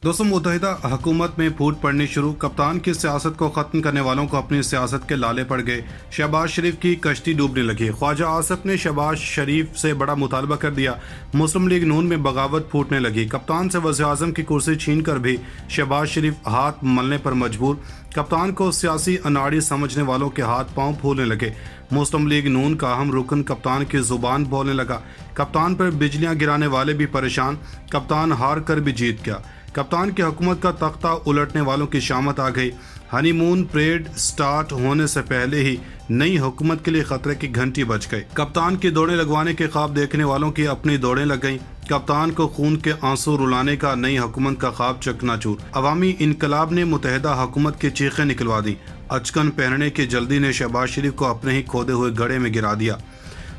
दोस्तों, मुत्तहिदा हुकूमत में फूट पड़नी शुरू। कप्तान की सियासत को ख़त्म करने वालों को अपनी सियासत के लाले पड़ गए। शहबाज शरीफ की कश्ती डूबने लगी। ख्वाजा आसिफ ने शहबाज शरीफ से बड़ा मुतालबा कर दिया। मुस्लिम लीग नून में बगावत फूटने लगी। कप्तान से वज़ीर-ए-आज़म की कुर्सी छीन कर भी शहबाज शरीफ हाथ मलने पर मजबूर। कप्तान को सियासी अनाड़ी समझने वालों के हाथ पांव फूलने लगे। मुस्लिम लीग नून का अहम रुकन कप्तान की जुबान बोलने लगा। कप्तान पर बिजलियां गिराने वाले भी परेशान। कप्तान हार कर भी जीत गया। कप्तान की हुकूमत का तख्ता उलटने वालों की शामत आ गई। हनीमून परेड स्टार्ट होने से पहले ही नई हुकूमत के लिए खतरे की घंटी बज गई। कप्तान की दौड़ें लगवाने के ख्वाब देखने वालों की अपनी दौड़ें लग गईं। कप्तान को खून के आंसू रुलाने का नई हुकूमत का ख्वाब चकनाचूर। अवामी इनकलाब ने मुत्तहिदा हुकूमत की चीखें निकलवा दी। अचकन पहनने की जल्दी ने शहबाज शरीफ को अपने ही खोदे हुए गड्ढे में गिरा दिया।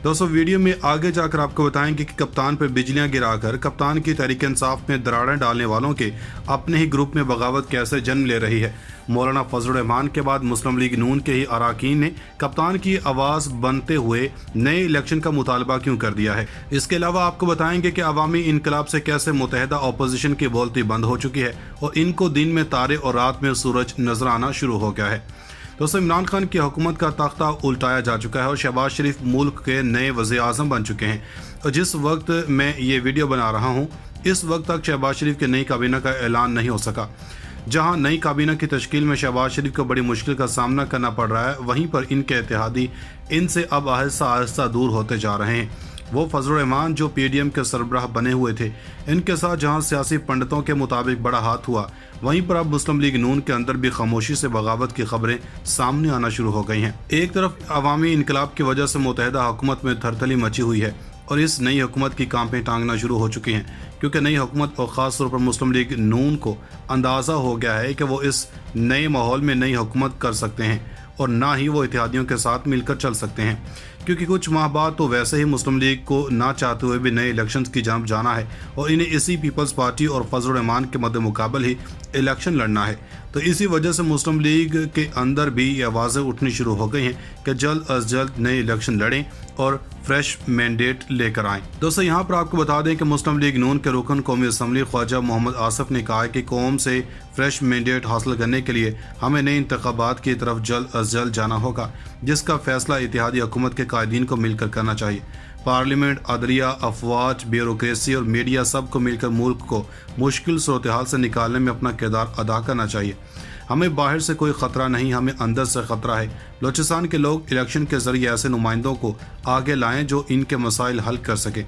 दोस्तों, वीडियो में आगे जाकर आपको बताएंगे कि कप्तान पर बिजलियां गिराकर कप्तान की तहरीक इंसाफ में दरारें डालने वालों के अपने ही ग्रुप में बगावत कैसे जन्म ले रही है। मौलाना फजल रहमान के बाद मुस्लिम लीग नून के ही अरकान ने कप्तान की आवाज़ बनते हुए नए इलेक्शन का मुतालबा क्यों कर दिया है। इसके अलावा आपको बताएंगे कि अवामी इनकलाब से कैसे मुत्तहिदा अपोजिशन की बोलती बंद हो चुकी है और इनको दिन में तारे और रात में सूरज नजर आना शुरू हो गया है। दोस्तों, इमरान खान की हुकूमत का तख्ता उल्टाया जा चुका है और शहबाज शरीफ मुल्क के नए वज़ीर-ए-आज़म बन चुके हैं। और जिस वक्त मैं ये वीडियो बना रहा हूँ, इस वक्त तक शहबाज शरीफ की नई काबीना का ऐलान नहीं हो सका। जहां नई काबीना की तश्कील में शहबाज शरीफ को बड़ी मुश्किल का सामना करना पड़ रहा है, वहीं पर इनके इत्तेहादी इनसे अब आहिस्ता आहिस्ता दूर होते जा रहे हैं। वो फजल रहमान जो PDM के सरबराह बने हुए थे, इनके साथ जहां सियासी पंडितों के मुताबिक बड़ा हाथ हुआ, वहीं पर अब मुस्लिम लीग नून के अंदर भी खामोशी से बगावत की खबरें सामने आना शुरू हो गई हैं। एक तरफ अवामी इनकलाब की वजह से मुत्तहिदा हुकूमत में थरथली मची हुई है और इस नई हुकूमत की कांपें टांगना शुरू हो चुकी हैं, क्योंकि नई हुकूमत और ख़ास तौर पर मुस्लिम लीग नून को अंदाज़ा हो गया है कि वो इस नए माहौल में नई हुकूमत कर सकते हैं और ना ही वो इत्तेहादियों के साथ मिलकर चल सकते हैं, क्योंकि कुछ माह बाद तो वैसे ही मुस्लिम लीग को ना चाहते हुए भी नए इलेक्शंस की जानब जाना है और इन्हें इसी पीपल्स पार्टी और फजल रहमान के मद्दे मुकाबल ही इलेक्शन लड़ना है। तो इसी वजह से मुस्लिम लीग के अंदर भी ये आवाज़ें उठनी शुरू हो गई हैं कि जल्द अज जल्द नए इलेक्शन लड़ें और फ्रेश मैंडेट लेकर आएँ। दोस्तों, यहाँ पर आपको बता दें कि मुस्लिम लीग नून के रुकन कौमी असम्बली ख्वाजा मोहम्मद आसिफ ने कहा है कि कौम से फ्रेश मैंडेट हासिल करने के लिए हमें नए इंतखाबात की तरफ जल्द अज जल्द जाना होगा, जिसका फैसला इत्तेहादी हुकूमत के कायदीन को मिलकर करना चाहिए। पार्लियामेंट, अदलिया, अफवाज, ब्यूरोक्रेसी और मीडिया सबको मिलकर मुल्क को मुश्किल सूरत हाल से निकालने में अपना किरदार अदा करना चाहिए। हमें बाहर से कोई ख़तरा नहीं, हमें अंदर से ख़तरा है। बलूचिस्तान के लोग इलेक्शन के ज़रिए ऐसे नुमाइंदों को आगे लाएं जो इनके मसाइल हल कर सकें।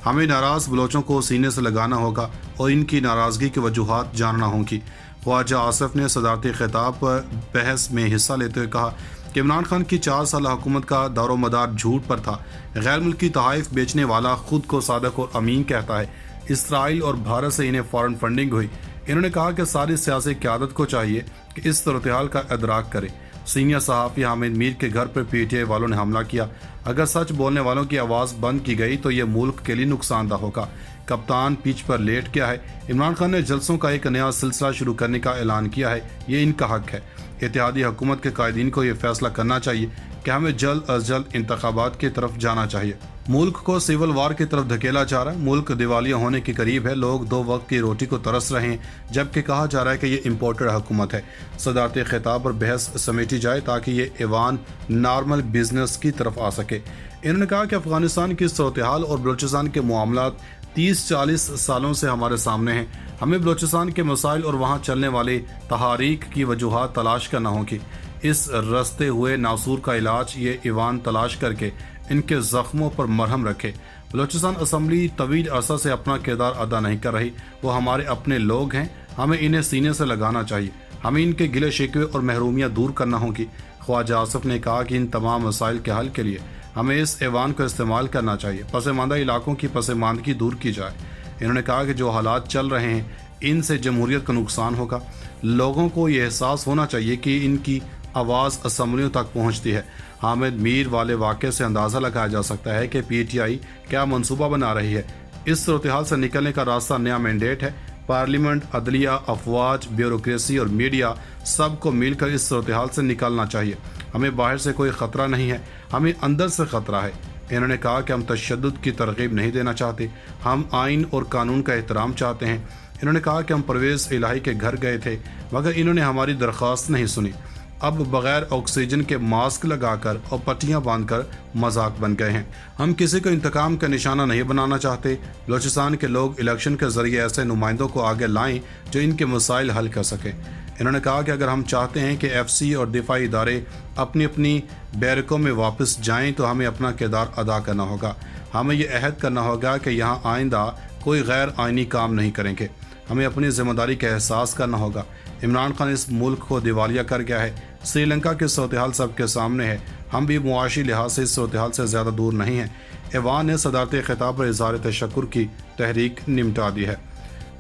हमें नाराज़ बलोचों को सीने से लगाना होगा और इनकी नाराज़गी की वजूहात जानना होंगी। ख्वाजा आसिफ ने सदारती खिताब पर बहस में हिस्सा लेते हुए कहा कि इमरान खान की 4 साल हुकूमत का दारो मदार झूठ पर था। गैर मुल्की तहाइफ बेचने वाला खुद को सादक और अमीन कहता है। इसराइल और भारत से इन्हें फॉरेन फंडिंग हुई। इन्होंने कहा कि सारी सियासी क़यादत को चाहिए कि इस सूरत-ए-हाल का इदराक करे। सीनियर सहाफ़ी हामिद मीर के घर पर PTI वालों ने हमला किया। अगर सच बोलने वालों की आवाज़ बंद की गई तो ये मुल्क के लिए नुकसानदा होगा। कप्तान पिच पर लेट गया है। इमरान खान ने जलसों का एक नया सिलसिला शुरू करने का ऐलान किया है। ये इनका हक है। इत्तेहादी हुकूमत के कायदीन को ये फैसला करना चाहिए कि हमें जल्द अज जल्द इंतखाबात की तरफ जाना चाहिए। मुल्क को सिविल वार की तरफ धकेला जा रहा है। मुल्क दिवालिया होने के करीब है। लोग 2 वक्त की रोटी को तरस रहे हैं, जबकि कहा जा रहा है कि ये इम्पोर्टेड हुकूमत है। सदारती खिताब पर बहस समेटी जाए ताकि ये ऐवान नॉर्मल बिजनेस की तरफ आ सके। इन्होंने कहा कि अफगानिस्तान की सूरत-ए-हाल और बलूचिस्तान के मामलात 30-40 सालों से हमारे सामने हैं। हमें बलूचिस्तान के मसाइल और वहाँ चलने वाली तहारीक की वजूहात तलाश करना होगी। इस रस्ते हुए नासूर का इलाज ये ईवान तलाश करके इनके ज़ख्मों पर मरहम रखे। बलूचिस्तान असम्बली तवील अरसा से अपना किरदार अदा नहीं कर रही। वो हमारे अपने लोग हैं, हमें इन्हें सीने से लगाना चाहिए। हमें इनके गिले शिकवे और महरूमियाँ दूर करना होगी। ख्वाजा आसिफ ने कहा कि इन तमाम मसाइल के हल के लिए हमें इस ऐवान का इस्तेमाल करना चाहिए। पसमानदा इलाकों की पसमानदगी दूर की जाए। इन्होंने कहा कि जो हालात चल रहे हैं, इनसे जमहूरियत का नुकसान होगा। लोगों को ये एहसास होना चाहिए कि इनकी आवाज़ असम्बलियों तक पहुँचती है। हामिद मीर वाले वाक़े से अंदाज़ा लगाया जा सकता है कि PTI क्या मंसूबा बना रही है। इस सूरत-ए-हाल से निकलने का रास्ता नया मैंडेट है। पार्लियामेंट, अदलिया, अफवाज, ब्यूरोक्रेसी और मीडिया सबको मिलकर इस सूरत-ए-हाल से निकलना चाहिए। हमें बाहर से कोई ख़तरा नहीं है, हमें अंदर से ख़तरा है। इन्होंने कहा कि हम तशद्दुद की तरगीब नहीं देना चाहते, हम आइन और कानून का एहतराम चाहते हैं। انہوں نے کہا کہ ہم پرویز الہی کے گھر گئے تھے مگر انہوں نے ہماری درخواست نہیں سنی، اب بغیر آکسیجن کے ماسک لگا کر اور پٹیاں باندھ کر مذاق بن گئے ہیں۔ ہم کسی کو انتقام کا نشانہ نہیں بنانا چاہتے۔ بلوچستان کے لوگ الیکشن کے ذریعے ایسے نمائندوں کو آگے لائیں جو ان کے مسائل حل کر سکیں۔ انہوں نے کہا کہ اگر ہم چاہتے ہیں کہ ایف سی اور دفاعی ادارے اپنی اپنی بیرکوں میں واپس جائیں تو ہمیں اپنا کردار ادا کرنا ہوگا۔ ہمیں یہ عہد کرنا ہوگا کہ یہاں آئندہ کوئی غیر آئینی کام نہیں کریں گے۔ ہمیں اپنی ذمہ داری کا احساس کرنا ہوگا۔ عمران خان اس ملک کو دیوالیہ کر گیا ہے۔ سری لنکا کی صورتحال سب کے سامنے ہے۔ ہم بھی معاشی لحاظ سے اس صورتحال سے زیادہ دور نہیں ہیں۔ ایوان نے صدارتی خطاب پر اظہار تشکر کی تحریک نمٹا دی ہے۔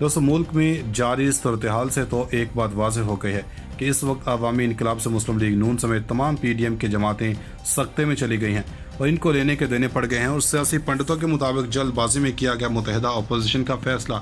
دوستو، ملک میں جاری صورتحال سے تو ایک بات واضح ہو گئی ہے کہ اس وقت عوامی انقلاب سے مسلم لیگ نون سمیت تمام پی ڈی ایم کی جماعتیں سختے میں چلی گئی ہیں اور ان کو لینے کے دینے پڑ گئے ہیں، اور سیاسی پنڈتوں کے مطابق جلد بازی میں کیا گیا متحدہ اپوزیشن کا فیصلہ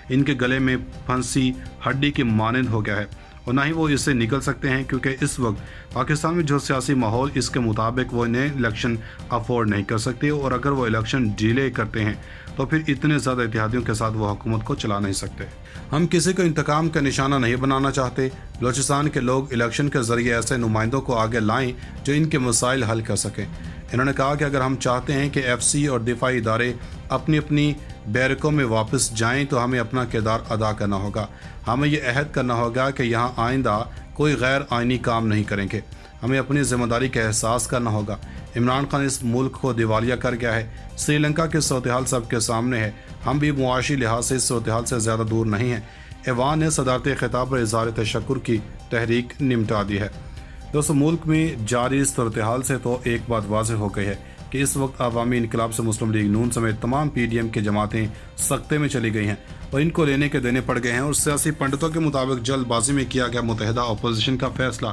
ان کے گلے میں پھنسی ہڈی کی مانند ہو گیا ہے اور نہ ہی وہ اس سے نکل سکتے ہیں، کیونکہ اس وقت پاکستان میں جو سیاسی ماحول اس کے مطابق وہ نئے الیکشن افورڈ نہیں کر سکتے، اور اگر وہ الیکشن ڈیلے کرتے ہیں تو پھر اتنے زیادہ اتحادیوں کے ساتھ وہ حکومت کو چلا نہیں سکتے۔ ہم کسی کو انتقام کا نشانہ نہیں بنانا چاہتے۔ بلوچستان کے لوگ الیکشن کے ذریعے ایسے نمائندوں کو آگے لائیں جو ان کے مسائل حل کر سکیں۔ انہوں نے کہا کہ اگر ہم چاہتے ہیں کہ ایف سی اور دفاعی ادارے اپنی اپنی بیرکوں میں واپس جائیں تو ہمیں اپنا کردار ادا کرنا ہوگا۔ ہمیں یہ عہد کرنا ہوگا کہ یہاں آئندہ کوئی غیر آئینی کام نہیں کریں گے۔ ہمیں اپنی ذمہ داری کا احساس کرنا ہوگا۔ عمران خان اس ملک کو دیوالیہ کر گیا ہے۔ سری لنکا کی صورتحال سب کے سامنے ہے۔ ہم بھی معاشی لحاظ سے اس صورتحال سے زیادہ دور نہیں ہیں۔ ایوان نے صدارتی خطاب پر اظہار تشکر کی تحریک نمٹا دی ہے۔ دوستو، ملک میں جاری صورتحال سے تو ایک بات واضح ہو گئی ہے کہ اس وقت عوامی انقلاب سے مسلم لیگ نون سمیت تمام پی ڈی ایم کی جماعتیں سختے میں چلی گئی ہیں اور ان کو لینے کے دینے پڑ گئے ہیں، اور سیاسی پنڈتوں کے مطابق جلد بازی میں کیا گیا متحدہ اپوزیشن کا فیصلہ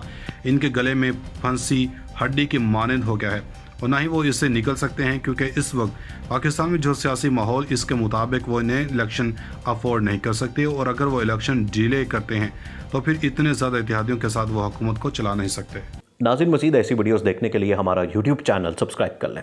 ان کے گلے میں پھنسی ہڈی کی مانند ہو گیا ہے اور نہ ہی وہ اس سے نکل سکتے ہیں، کیونکہ اس وقت پاکستان میں جو سیاسی ماحول اس کے مطابق وہ نئے الیکشن افورڈ نہیں کر سکتے، اور اگر وہ الیکشن ڈیلے کرتے ہیں تو پھر اتنے زیادہ اتحادیوں کے ساتھ وہ حکومت کو چلا نہیں سکتے۔ ناظرین، مزید ایسی ویڈیوز دیکھنے کے لیے ہمارا یوٹیوب چینل سبسکرائب کر لیں۔